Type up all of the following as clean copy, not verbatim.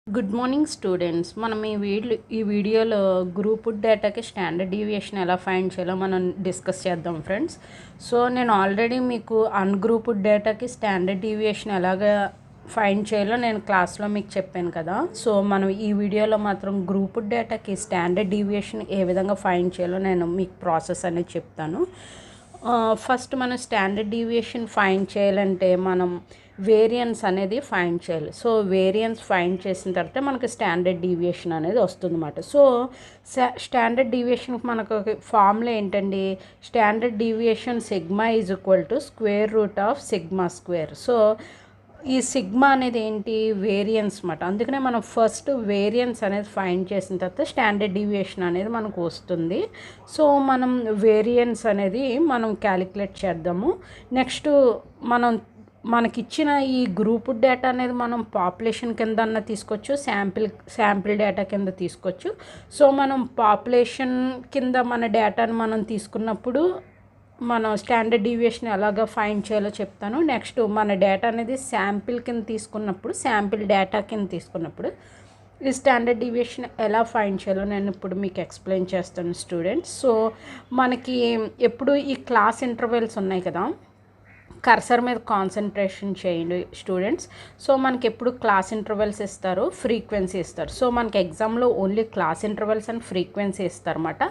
Good morning students. మనం ఈ వీడియోలో గ్రూప్ డేటాకి స్టాండర్డ్ డీవియేషన్ ఎలా ఫైండ్ చేయాలో మనం డిస్కస్ చేద్దాం ఫ్రెండ్స్. సో నేను ఆల్రెడీ మీకు అన్గ్రూప్డ్ డేటాకి స్టాండర్డ్ డీవియేషన్ ఎలాగా ఫైండ్ చేయాలో నేను క్లాస్లో మీకు చెప్పాను కదా. సో మనం ఈ వీడియోలో మాత్రం గ్రూప్డ్ డేటాకి స్టాండర్డ్ డీవియేషన్ ఏ విధంగా ఫైండ్ చేయాలో నేను మీకు ప్రాసెస్ అనేది చెప్తాను. ఫస్ట్ మనం స్టాండర్డ్ డీవియేషన్ ఫైండ్ చేయాలంటే మనం వేరియన్స్ అనేది ఫైండ్ చేయాలి. సో వేరియన్స్ ఫైండ్ చేసిన తర్వాత మనకి స్టాండర్డ్ డీవియేషన్ అనేది వస్తుంది అన్నమాట. సో స్టాండర్డ్ డీవియేషన్కి మనకు ఫార్ములా ఏంటండి, standard deviation sigma is equal to square root of sigma square. So ఈ సిగ్మా అనేది ఏంటి, వేరియన్స్ అన్నమాట. అందుకనే మనం ఫస్ట్ వేరియన్స్ అనేది ఫైండ్ చేసిన తర్వాత స్టాండర్డ్ డీవియేషన్ అనేది మనకు వస్తుంది. సో మనం వేరియన్స్ అనేది మనం క్యాలిక్యులేట్ చేద్దాము. నెక్స్ట్ మనకిచ్చిన ఈ గ్రూప్ డేటా అనేది మనం పాపులేషన్ కింద అన్న తీసుకోవచ్చు, శాంపిల్ డేటా కింద తీసుకోవచ్చు. సో మనం పాపులేషన్ కింద మన డేటాను మనం తీసుకున్నప్పుడు మనం స్టాండర్డ్ డీవియేషన్ ఎలాగ ఫైండ్ చేయాలో చెప్తాను. నెక్స్ట్ మన డేటా అనేది శాంపిల్ కింద తీసుకున్నప్పుడు, శాంపిల్ డేటా కింద తీసుకున్నప్పుడు ఈ స్టాండర్డ్ డీవియేషన్ ఎలా ఫైండ్ చేయాలో నేను ఇప్పుడు మీకు ఎక్స్ప్లెయిన్ చేస్తాను స్టూడెంట్స్. సో మనకి ఎప్పుడు ఈ క్లాస్ ఇంటర్వెల్స్ ఉన్నాయి కదా, కర్సర్ మీద కాన్సన్ట్రేషన్ చేయండి స్టూడెంట్స్. సో మనకి ఎప్పుడు క్లాస్ ఇంటర్వెల్స్ ఇస్తారు, ఫ్రీక్వెన్సీ ఇస్తారు. సో మనకి ఎగ్జామ్లో only class intervals and frequency ఇస్తారన్నమాట.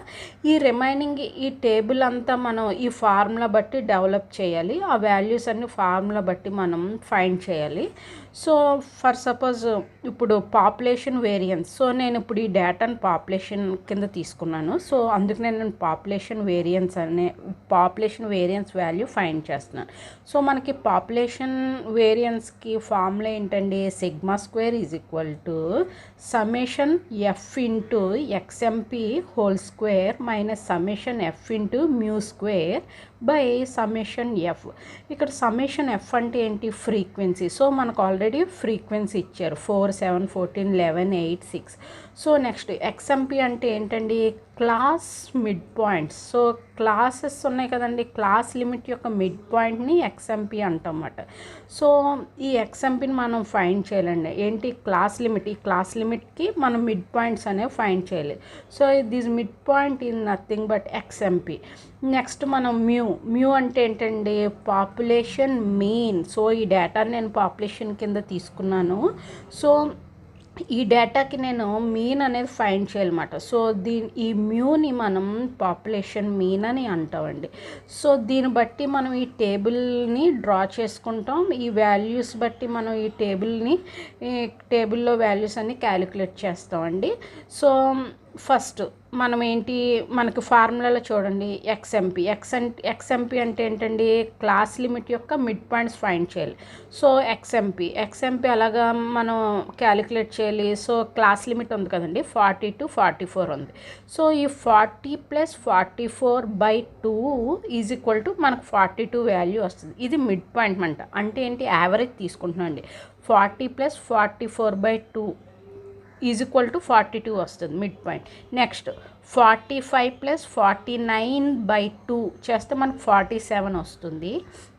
ఈ రిమైనింగ్ ఈ టేబుల్ అంతా మనం ఈ ఫార్ములా బట్టి డెవలప్ చేయాలి. ఆ వాల్యూస్ అన్ని ఫార్ములా బట్టి మనం ఫైండ్ చేయాలి. సో ఫర్ సపోజ్ ఇప్పుడు పాపులేషన్ వేరియన్స్. సో నేను ఇప్పుడు ఈ డేటాను పాపులేషన్ కింద తీసుకున్నాను. సో అందుకు నేను పాపులేషన్ వేరియన్స్ వాల్యూ ఫైండ్ చేస్తున్నాను. సో మనకి పాపులేషన్ వేరియన్స్కి ఫార్ములా ఏంటండి, sigma square is equal to summation F into ex-MP whole square minus summation F into mu square by summation F. ఇక్కడ సమ్మేషన్ ఎఫ్ అంటే ఏంటి, ఫ్రీక్వెన్సీ. సో మనకు already frequency ఇచ్చారు 4, 7, 14, 11, 8, 6. So next ex-MP అంటే ఏంటండి, class mid points. So classes ఉన్నాయి కదండి, class limit యొక్క మిడ్ పాయింట్ని ఎక్స్ఎంపీ అంటమాట. సో ఈ ఎక్స్ఎంపీని మనం ఫైండ్ చేయాలండి. ఏంటి, క్లాస్ లిమిట్. ఈ క్లాస్ లిమిట్కి మనం మిడ్ పాయింట్స్ అనేవి ఫైండ్ చేయాలి. So this mid point is nothing but ex-MP. Next మనం మ్యూ అంటే ఏంటండి, పాపులేషన్ మీన్. సో ఈ డేటాని నేను పాపులేషన్ కింద తీసుకున్నాను. సో ఈ డేటాకి నేను మీన్ అనేది ఫైండ్ చేయాలన్నమాట. సో ఈ మ్యూని మనం పాపులేషన్ మీన్ అని అంటామండి. సో దీన్ని బట్టి మనం ఈ టేబుల్ని డ్రా చేసుకుంటాం. ఈ వాల్యూస్ బట్టి మనం ఈ టేబుల్లో వాల్యూస్ అన్ని క్యాలిక్యులేట్ చేస్తామండి. సో ఫస్ట్ మనం ఏంటి, మనకి ఫార్ములాలో చూడండి ఎక్స్ఎంపీ అంటే ఏంటండి, క్లాస్ లిమిట్ యొక్క మిడ్ పాయింట్స్ ఫైండ్ చేయాలి. సో ఎక్స్ఎంపీ అలాగా మనం క్యాలిక్యులేట్ చేయాలి. సో క్లాస్ లిమిట్ ఉంది కదండి, 40 to 44 ఉంది. సో ఈ 40 + 44/2 ఈజ్ ఈక్వల్ టు మనకు 42 వాల్యూ వస్తుంది. ఇది మిడ్ పాయింట్ అంటే ఏంటి, యావరేజ్ తీసుకుంటున్నాం అండి. 40 + 44/2 ఈజ్ ఈక్వల్ టు 42 వస్తుంది మిడ్ పాయింట్. నెక్స్ట్ 45 + 49/2 చేస్తే మనకు 47 వస్తుంది.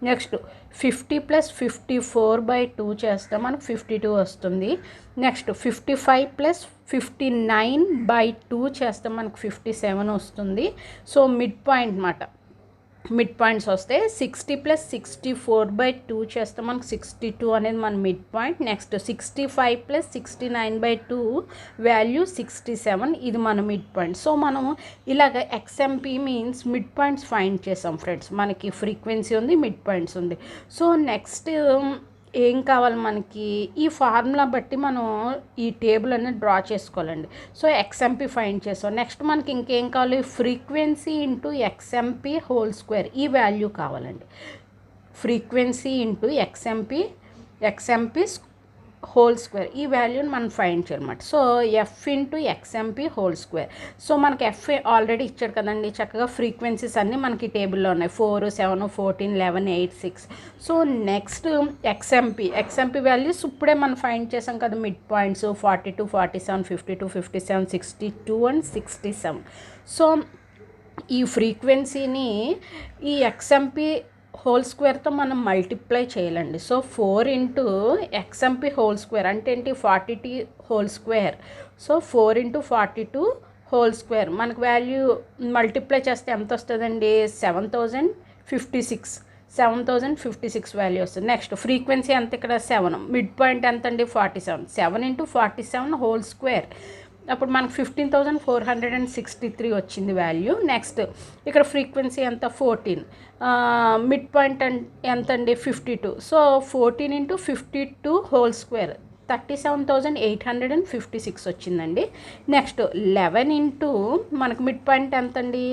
నెక్స్ట్ 50 + 54/2 చేస్తే మనకు 52 వస్తుంది. నెక్స్ట్ 55 + 59/2 చేస్తే మనకు 57 వస్తుంది. సో మిడ్ పాయింట్ అన్నమాట. మిడ్ పాయింట్స్ వస్తే 60 + 64/2 చేస్తే మనకు 62 అనేది మన మిడ్ పాయింట్. నెక్స్ట్ 65 + 69/2 వాల్యూ 67, ఇది మన మిడ్ పాయింట్. సో మనం ఇలాగ ex-MP means mid points find చేసాం ఫ్రెండ్స్. మనకి ఫ్రీక్వెన్సీ ఉంది, మిడ్ పాయింట్స్ ఉంది. సో నెక్స్ట్ ఏం కావాలి మనకి, ఈ ఫార్ములా బట్టి మనం ఈ టేబుల్ అనేది డ్రా చేసుకోవాలండి. సో ఎక్స్ఎంపీ ఫైండ్ చేసాం. నెక్స్ట్ మనకి ఇంకేం కావాలి, frequency into ex-MP whole square, ఈ వాల్యూ కావాలండి. Frequency into ex-MP whole square, ఈ వాల్యూని మనం ఫైండ్ చేయాలన్నమాట. So F into ex-MP whole square. So మనకి ఎఫ్ ఆల్రెడీ ఇచ్చాడు కదండి, చక్కగా ఫ్రీక్వెన్సీస్ అన్నీ మనకి టేబుల్లో ఉన్నాయి, 4, 7, 14, 11, 8, 6. సో నెక్స్ట్ ఎక్స్ఎంపీ వాల్యూస్ ఇప్పుడే మనం ఫైండ్ చేసాం కదా, మిడ్ పాయింట్స్ 42, 47, 52, 57, 62 అండ్ 67. సో ఈ ఫ్రీక్వెన్సీని ఈ ఎక్స్ఎంపీ హోల్ స్క్వేర్తో మనం మల్టిప్లై చేయాలండి. So 4 into ex-MP whole square అంటే ఏంటి 42 whole square. So 4 into 42 whole square మనకు వాల్యూ మల్టిప్లై చేస్తే ఎంత వస్తుందండి 7056 వాల్యూ వస్తుంది. నెక్స్ట్ ఫ్రీక్వెన్సీ ఎంత ఇక్కడ 7, మిడ్ పాయింట్ ఎంత అండి 47. 7 ఇంటూ 47 హోల్ స్క్వేర్ అప్పుడు మనకు 15,463 వచ్చింది వాల్యూ. నెక్స్ట్ ఇక్కడ ఫ్రీక్వెన్సీ ఎంత 14, మిడ్ పాయింట్ ఎంత అండి 52. సో 14 ఇంటూ 52 హోల్ స్క్వేర్ 37,856 వచ్చిందండి. నెక్స్ట్ 11 ఇంటూ మనకు మిడ్ పాయింట్ ఎంత అండి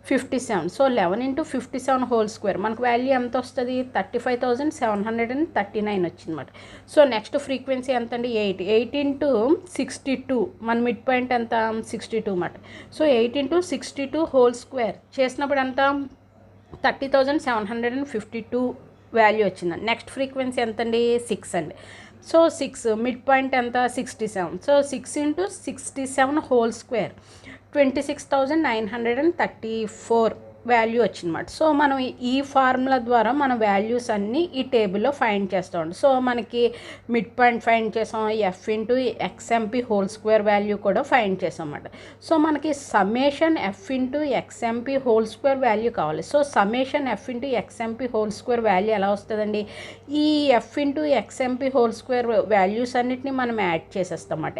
57. సో 11 ఇంటూ 57 హోల్ స్క్వేర్ మనకు వాల్యూ ఎంత వస్తుంది 35,739 వచ్చిందన్నమాట. సో నెక్స్ట్ ఫ్రీక్వెన్సీ ఎంత అండి 8 ఇంటూ 62 మన మిడ్ పాయింట్ ఎంత 62 అన్నమాట. సో 8 ఇంటూ 62 హోల్ స్క్వేర్ చేసినప్పుడు ఎంత 30,752 వాల్యూ వచ్చిందండి. నెక్స్ట్ ఫ్రీక్వెన్సీ ఎంత అండి 6 అండి. సో 6 మిడ్ పాయింట్ ఎంత 67. So 6 into 67 whole square 26,934 value వచ్చిందన్నమాట. సో మనం ఈ ఫార్ములా ద్వారా మన వాల్యూస్ అన్నీ ఈ టేబుల్లో ఫైండ్ చేస్తాం. సో మనకి మిడ్ పాయింట్ ఫైండ్ చేసాం, F into ex-MP whole square value కూడా ఫైండ్ చేసాం అన్నమాట. సో మనకి summation F into ex-MP whole square value కావాలి. So summation F into ex-MP whole square value ఎలా వస్తుందండి ఈ F into ex-MP whole square values అన్నిటిని మనం యాడ్ చేసేస్తాం అన్నమాట.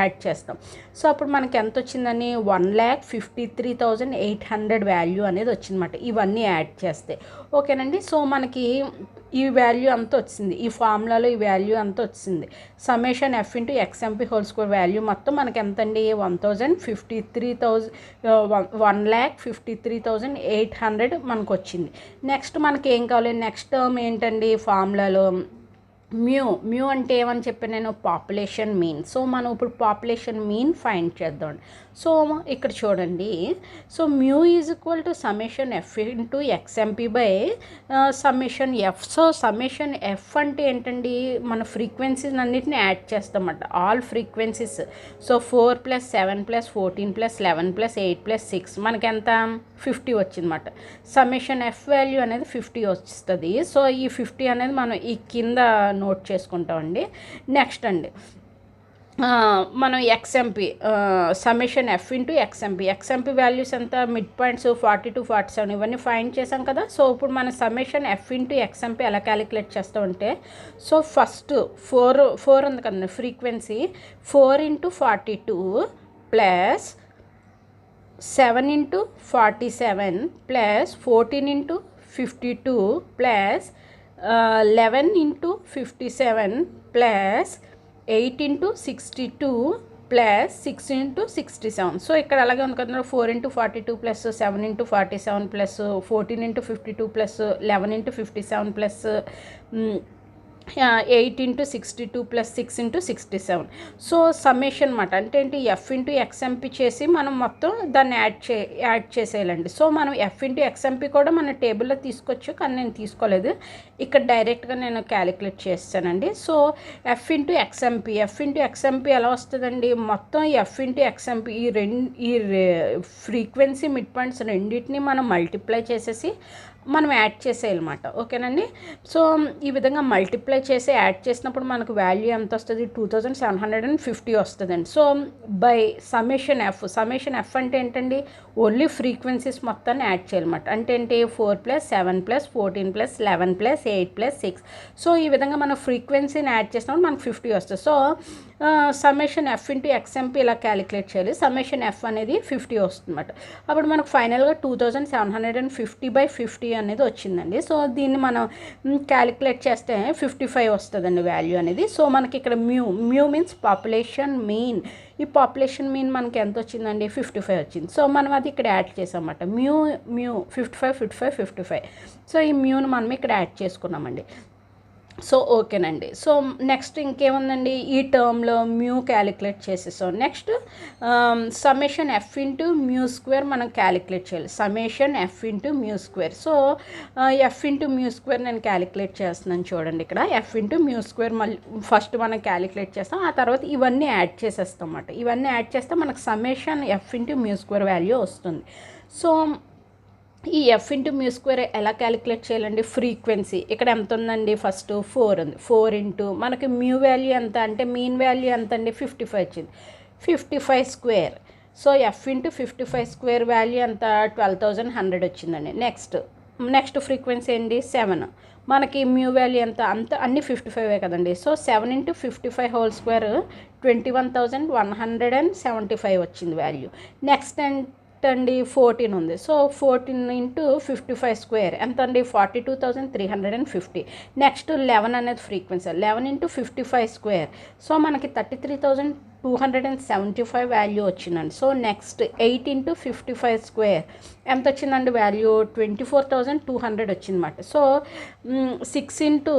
యాడ్ చేస్తాం. సో అప్పుడు మనకి ఎంత వచ్చిందని 1,53,800 వాల్యూ అనేది వచ్చిందన్నమాట ఇవన్నీ యాడ్ చేస్తే. ఓకేనండి. సో మనకి ఈ వాల్యూ అంతా వచ్చింది, ఈ ఫార్ములాలో ఈ వాల్యూ అంతా వచ్చింది. Summation F into ex-MP whole square value మొత్తం మనకి ఎంత అండి 1,53,800 మనకు వచ్చింది. నెక్స్ట్ మనకి ఏం కావాలి నెక్స్ట్ టర్మ్ ఏంటండి ఫార్ములాలో మ్యూ అంటే ఏమని చెప్పాను నేను పాపులేషన్ మీన్. సో మనం ఇప్పుడు పాపులేషన్ మీన్ ఫైండ్ చేద్దాం. సో ఇక్కడ చూడండి. So mu is equal to summation F into X M P by summation F. So summation F అంటే ఏంటండి మన ఫ్రీక్వెన్సీస్ అన్నిటిని యాడ్ చేస్తామన్నమాట, ఆల్ ఫ్రీక్వెన్సీస్. సో 4 + 7 + 14 + 11 + 8 + 6 మనకి ఎంత 50 వచ్చిందన్నమాట. సమ్మేషన్ ఎఫ్ వాల్యూ అనేది 50 వస్తుంది. సో ఈ 50 అనేది మనం ఈ కింద నోట్ చేసుకుంటామండి. నెక్స్ట్ అండి మనం ex-MP summation F into ex-MP values ఎంత మిడ్ పాయింట్స్ 42, 47 ఇవన్నీ ఫైండ్ చేసాం కదా. సో ఇప్పుడు మన సమ్మేషన్ ఎఫ్ ఇంటూ ఎక్స్ఎంపీ ఎలా క్యాలిక్యులేట్ చేస్తామంటే సో ఫస్ట్ 4 ఉంది కదండి frequency 4 into 42 plus 7 into 47 plus 14 into 52 plus 11 into 57 plus 8 into 62 plus 6 into 67. So ఇక్కడ అలాగే ఉంది కదా 4 into 42 plus 7 into 47 plus 14 into 52 plus 11 into 57 plus 8 into 62 plus 6 into 67. So summation అనమాట అంటే ఏంటి ఎఫ్ ఇంటూ ఎక్స్ఎంపీ చేసి మనం మొత్తం దాన్ని యాడ్ చేసేయాలండి. సో మనం ఎఫ్ ఇంటూ ఎక్స్ఎంపీ కూడా మన టేబుల్లో తీసుకోవచ్చు, కానీ నేను తీసుకోలేదు, ఇక్కడ డైరెక్ట్గా నేను క్యాలిక్యులేట్ చేస్తానండి. సో ఎఫ్ ఇంటూ ఎక్స్ఎంపీ ఎలా వస్తుందండి మొత్తం ఎఫ్ ఇంటూ ఎక్స్ఎంపీ ఈ ఫ్రీక్వెన్సీ మిడ్ పాయింట్స్ రెండింటిని మనం మల్టిప్లై చేసేసి మనం యాడ్ చేసేయాలన్నమాట. ఓకేనండి. సో ఈ విధంగా మల్టిప్లై చేసి యాడ్ చేసినప్పుడు మనకు వాల్యూ ఎంత వస్తుంది 2750 వస్తుందండి. సో బై సమ్మేషన్ ఎఫ్ అంటే ఏంటండి ఓన్లీ ఫ్రీక్వెన్సీస్ మొత్తాన్ని యాడ్ చేయాలన్నమాట. అంటే ఏంటి 4 + 7 + 14 + 11 + 8 + 6. సో ఈ విధంగా మనం ఫ్రీక్వెన్సీని యాడ్ చేసినప్పుడు మనకు 50 వస్తుంది. So summation F into ex-MP ఇలా క్యాలిక్యులేట్ చేయాలి. సమ్మేషన్ ఎఫ్ అనేది 50 వస్తుంది అన్నమాట. అప్పుడు మనకు ఫైనల్గా 2750/50 అనేది వచ్చిందండి. సో దీన్ని మనం క్యాలిక్యులేట్ చేస్తే 55 వస్తుందండి వాల్యూ అనేది. సో మనకి ఇక్కడ మ్యూ మీన్స్ పాపులేషన్ మీన్. ఈ పాపులేషన్ మీన్ మనకి ఎంత వచ్చిందండి 55 వచ్చింది. సో మనం అది ఇక్కడ యాడ్ చేసామన్నమాట. మ్యూ 55. సో ఈ మ్యూని మనం ఇక్కడ యాడ్ చేసుకున్నామండి. సో ఓకేనండి. సో నెక్స్ట్ ఇంకేముందండి ఈ టర్మ్లో మ్యూ క్యాలిక్యులేట్ చేసేసాం. Next summation F into mu square మనం క్యాలిక్యులేట్ చేయాలి. Summation F into mu square. So F into mu square నేను క్యాలిక్యులేట్ చేస్తున్నాను చూడండి. ఇక్కడ ఎఫ్ ఇంటూ మ్యూ స్క్వేర్ మళ్ళీ ఫస్ట్ మనం క్యాలిక్యులేట్ చేస్తాం, ఆ తర్వాత ఇవన్నీ యాడ్ చేసేస్తాం అన్నమాట. ఇవన్నీ యాడ్ చేస్తే మనకు summation F into mu square value వస్తుంది. సో ఈ ఎఫ్ ఇంటూ మ్యూ స్క్వేర్ ఎలా క్యాలిక్యులేట్ చేయాలండి? ఫ్రీక్వెన్సీ ఇక్కడ ఎంత ఉందండి? ఫస్ట్ 4 ఉంది. 4 ఇంటూ మనకి మ్యూ వాల్యూ ఎంత అంటే మీన్ వాల్యూ ఎంత అండి? 55 వచ్చింది. 55 square. So F into 55 square value ఎంత? 12,100 వచ్చిందండి. నెక్స్ట్ ఫ్రీక్వెన్సీ ఏంటి? 7. మనకి మ్యూ వాల్యూ ఎంత? అంత అన్ని 55 కదండి. సో 7 ఇంటూ 55 హోల్ స్క్వేర్ 21,175 వచ్చింది వాల్యూ. నెక్స్ట్ అండి 14 ఉంది. సో 14 ఇంటూ 55 స్క్వేర్ ఎంత అండి? 42,350. నెక్స్ట్ 11 అనేది ఫ్రీక్వెన్సీ. 11 ఇంటూ 55 స్క్వేర్ సో మనకి 33,275 వాల్యూ వచ్చిందండి. సో నెక్స్ట్ 8 ఇంటూ 55 స్క్వేర్ ఎంత వచ్చిందండి వాల్యూ? 24,200 వచ్చిందన్నమాట. సో 6 ఇంటూ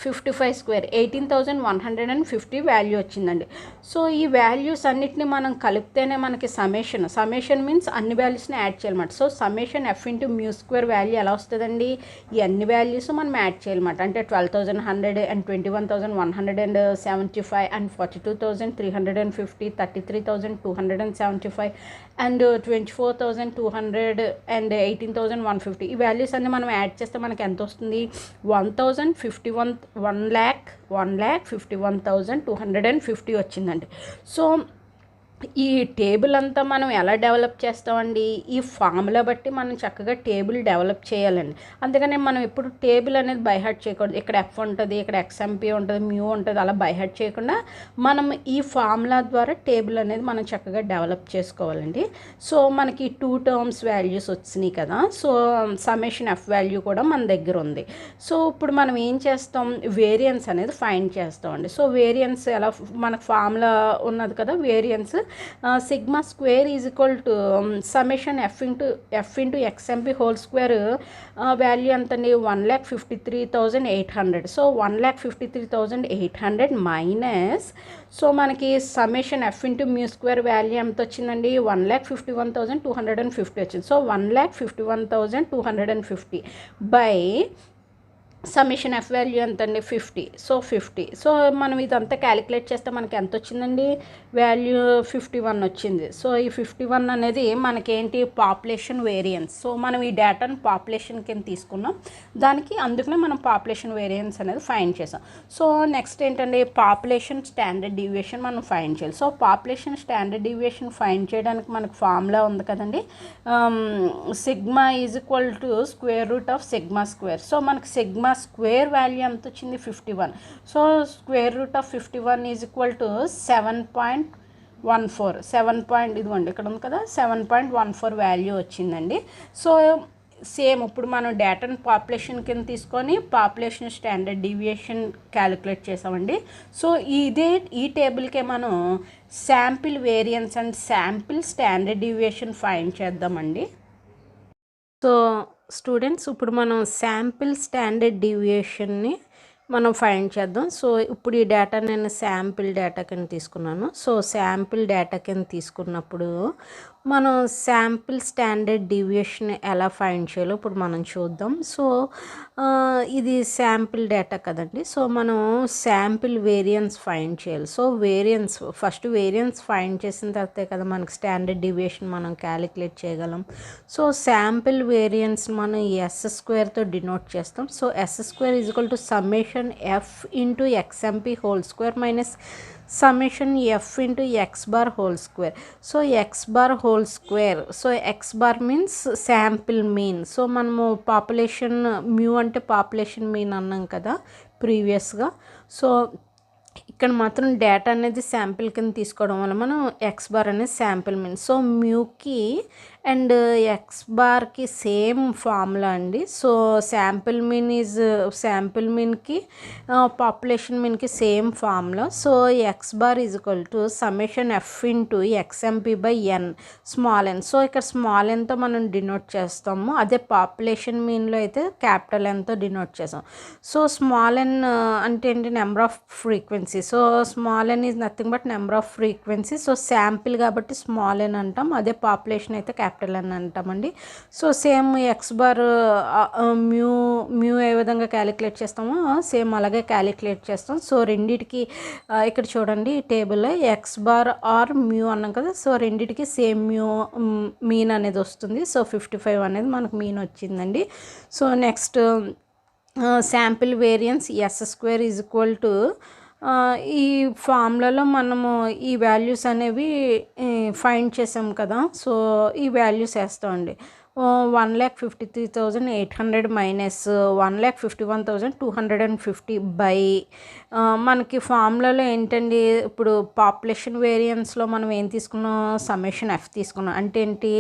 55 స్క్వేర్ 18,150 వాల్యూ వచ్చిందండి. సో ఈ వాల్యూస్ అన్నిటిని మనం కలిపితేనే మనకి సమ్మేషన్ మీన్స్ అన్ని వాల్యూస్ని యాడ్ చేయాలన్నమాట. So summation F into mu square value ఎలా వస్తుందండి? ఈ అన్ని వాల్యూస్ మనం యాడ్ చేయాలన్నమాట. అంటే 12,100 అండ్ 21,175 అండ్ 42,350, 33,275 అండ్ 24,200 అండ్ 18,150 ఈ వాల్యూస్ అన్నీ మనం యాడ్ చేస్తే మనకి ఎంత వస్తుంది? 1,51,250 వచ్చిందండి. సో ఈ టేబుల్ అంతా మనం ఎలా డెవలప్ చేస్తామండి? ఈ ఫార్ములా బట్టి మనం చక్కగా టేబుల్ డెవలప్ చేయాలండి. అందుకని మనం ఎప్పుడు టేబుల్ అనేది బైహార్ట్ చేయకూడదు. ఇక్కడ ఎఫ్ ఉంటుంది, ఇక్కడ ఎక్స్ఎంపీ ఉంటుంది, మ్యూ ఉంటుంది, అలా బైహార్ట్ చేయకుండా మనం ఈ ఫార్ములా ద్వారా టేబుల్ అనేది మనం చక్కగా డెవలప్ చేసుకోవాలండి. సో మనకి 2 టర్మ్స్ వాల్యూస్ వచ్చినాయి కదా. సో సమ్మేషన్ ఎఫ్ వాల్యూ కూడా మన దగ్గర ఉంది. సో ఇప్పుడు మనం ఏం చేస్తాం? వేరియన్స్ అనేది ఫైండ్ చేస్తామండి. సో వేరియన్స్ ఎలా? మనకు ఫార్ములా ఉన్నది కదా variance. Sigma square is equal to summation F into ex-MP whole square value ఎంతండి? 1,53,800. సో 1,53,800 మైనస్ సో మనకి summation F into mu square value ఎంత వచ్చిందండి? 1,51,250 వచ్చింది. So 1,51,250 by summation F value ఎంత అండి? 50. సో 50. సో మనం ఇదంతా క్యాలిక్యులేట్ చేస్తే మనకి ఎంత వచ్చిందండి? వాల్యూ 51 వచ్చింది. సో ఈ 51 అనేది మనకేంటి? Population variance. సో మనం ఈ డేటాను పాపులేషన్ కింద తీసుకున్నాం. అందుకనే మనం పాపులేషన్ వేరియన్స్ అనేది ఫైండ్ చేసాం. సో నెక్స్ట్ ఏంటండి? పాపులేషన్ స్టాండర్డ్ డీవియేషన్ మనం ఫైండ్ చేయాలి. So population standard deviation find చేయడానికి మనకు ఫార్ములా ఉంది కదండి. Sigma is equal to square root of sigma square. So మనకి సిగ్మా స్క్వేర్ వాల్యూ ఎంత వచ్చింది? 51. So square root of 51 is equal to 7.14 ఇదిగోండి ఇక్కడ ఉంది కదా 7.14 వాల్యూ వచ్చిందండి. సో సేమ్ ఇప్పుడు మనం డేటాను పాపులేషన్ కింద తీసుకొని పాపులేషన్ స్టాండర్డ్ డీవియేషన్ క్యాలిక్యులేట్ చేసామండి. సో ఈ టేబుల్కే మనం sample variance and sample standard deviation find చేద్దామండి. సో స్టూడెంట్స్ ఇప్పుడు మనం శాంపిల్ స్టాండర్డ్ డీవియేషన్ని మనం ఫైండ్ చేద్దాం. సో ఇప్పుడు ఈ డేటా నేను శాంపిల్ డేటా కింద తీసుకున్నాను. సో శాంపిల్ డేటా కింద తీసుకున్నప్పుడు మనం శాంపిల్ స్టాండర్డ్ డీవియేషన్ ఎలా ఫైండ్ చేయాలో ఇప్పుడు మనం చూద్దాం. సో ఇది శాంపిల్ డేటా కదండి. సో మనం శాంపిల్ వేరియన్స్ ఫైండ్ చేయాలి. సో ఫస్ట్ వేరియన్స్ ఫైండ్ చేసిన తర్వాతే కదా మనకి స్టాండర్డ్ డీవియేషన్ మనం క్యాలిక్యులేట్ చేయగలం. సో శాంపిల్ వేరియన్స్ మనం ఎస్ స్క్వేర్తో డినోట్ చేస్తాం. So S square is equal to summation F into ex-MP whole square minus summation F into X bar whole square. So X bar whole square. So X bar means sample mean. So మనము population mu అంటే population mean అన్నాం కదా ప్రీవియస్గా. So ఇక్కడ మాత్రం data అనేది sample కింద తీసుకోవడం వల్ల మనం ఎక్స్ బార్ అనేది శాంపిల్ మీన్. సో మ్యూకి అండ్ ఎక్స్ బార్కి సేమ్ ఫార్ములా అండి. సో శాంపిల్ మీన్కి పాపులేషన్ మీన్కి same formula. So X bar is equal to summation F into X M P by n small n. So ఇక్కడ స్మాల్ ఎన్తో మనం డినోట్ చేస్తాము. అదే పాపులేషన్ మీన్లో అయితే క్యాపిటల్ ఎన్తో డినోట్ చేస్తాం. సో స్మాల్ ఎన్ అంటే ఏంటి? Number of frequency. So small n is nothing but number of frequency. So sample కాబట్టి స్మాల్ ఎన్ అంటాం. అదే పాపులేషన్ అయితే క్యాపిటల్ క్యాపిటల్ అని అంటామండి. So same x bar mu ఏ విధంగా క్యాలిక్యులేట్ చేస్తామో సేమ్ అలాగే క్యాలిక్యులేట్ చేస్తాం. సో రెండిటికి ఇక్కడ చూడండి టేబుల్లో ఎక్స్ బార్ ఆర్ మ్యూ అన్నాం కదా. సో రెండిటికి సేమ్ మీన్ అనేది వస్తుంది. సో 55 అనేది మనకు మీన్ వచ్చిందండి. So next sample variance S square is equal to ఈ ఫార్ములాలో మనము ఈ వాల్యూస్ అనేవి ఫైండ్ చేసాం కదా. సో ఈ వాల్యూస్ వేస్తామండి. 1,53,800 మైనస్ 1,51,250 బై మనకి ఫార్ములాలో ఏంటండి, ఇప్పుడు పాపులేషన్ వేరియన్స్లో మనం ఏం తీసుకున్నాం, సమ్మేషన్ ఎఫ్ తీసుకున్నాం. అంటే ఏంటి,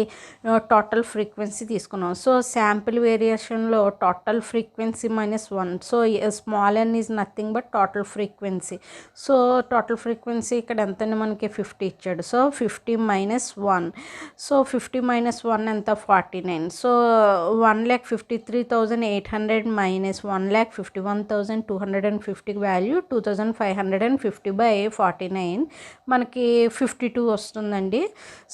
టోటల్ ఫ్రీక్వెన్సీ తీసుకున్నాం. సో శాంపిల్ వేరియేషన్లో total frequency -1. So small n is nothing but total frequency. So total frequency ఇక్కడ ఎంతండి, మనకి 50 ఇచ్చాడు. సో 50 - 1. సో 50 - 1 ఎంత, 49. సో 1,53,800 మైనస్ 1,51,250 వాల్యూ 2,550 బై 49 మనకి 52 వస్తుందండి.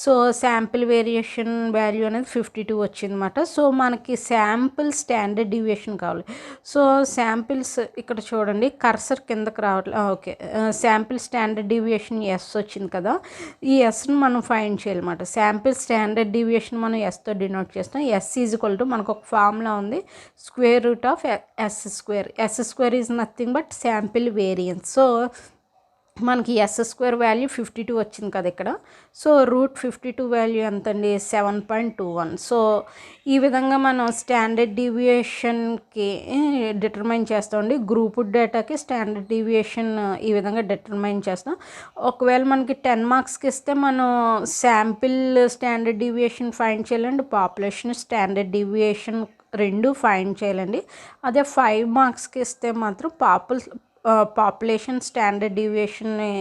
సో శాంపిల్ వేరియేషన్ వాల్యూ అనేది 52 వచ్చిందన్నమాట. సో మనకి శాంపిల్ స్టాండర్డ్ డీవియేషన్ కావాలి. సో శాంపిల్స్ ఇక్కడ చూడండి, కర్సర్ కిందకి రావట్లేదు. Okay, sample standard deviation S వచ్చింది కదా. ఈ ఎస్ని మనం ఫైండ్ చేయాలన్నమాట. శాంపిల్ స్టాండర్డ్ డీవియేషన్ మనం ఎస్తో డినోట్ చేస్తాం. ఎస్ ఈజ్ ఈక్వల్ టు మనకు ఒక ఫార్ములా ఉంది, square root of S square. S square is nothing but sample variance. So మనకి ఎస్ స్క్వేర్ వాల్యూ 52 వచ్చింది కదా ఇక్కడ. సో √52 వాల్యూ ఎంత అండి, 7.21. సో ఈ విధంగా మనం స్టాండర్డ్ డీవియేషన్కి డిటర్మైన్ చేస్తామండి. గ్రూప్ డేటాకి స్టాండర్డ్ డీవియేషన్ ఈ విధంగా డిటర్మైన్ చేస్తాం. ఒకవేళ మనకి 10 మార్క్స్కి ఇస్తే మనం శాంపిల్ స్టాండర్డ్ డీవియేషన్ ఫైండ్ చేయాలండి, పాపులేషన్ స్టాండర్డ్ డీవియేషన్ రెండు ఫైండ్ చేయాలండి. అదే 5 మార్క్స్కి ఇస్తే మాత్రం పాపులేషన్ స్టాండర్డ్ డీవియేషన్ని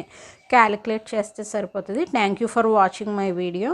క్యాలిక్యులేట్ చేస్తే సరిపోతుంది. Thank you for watching my video.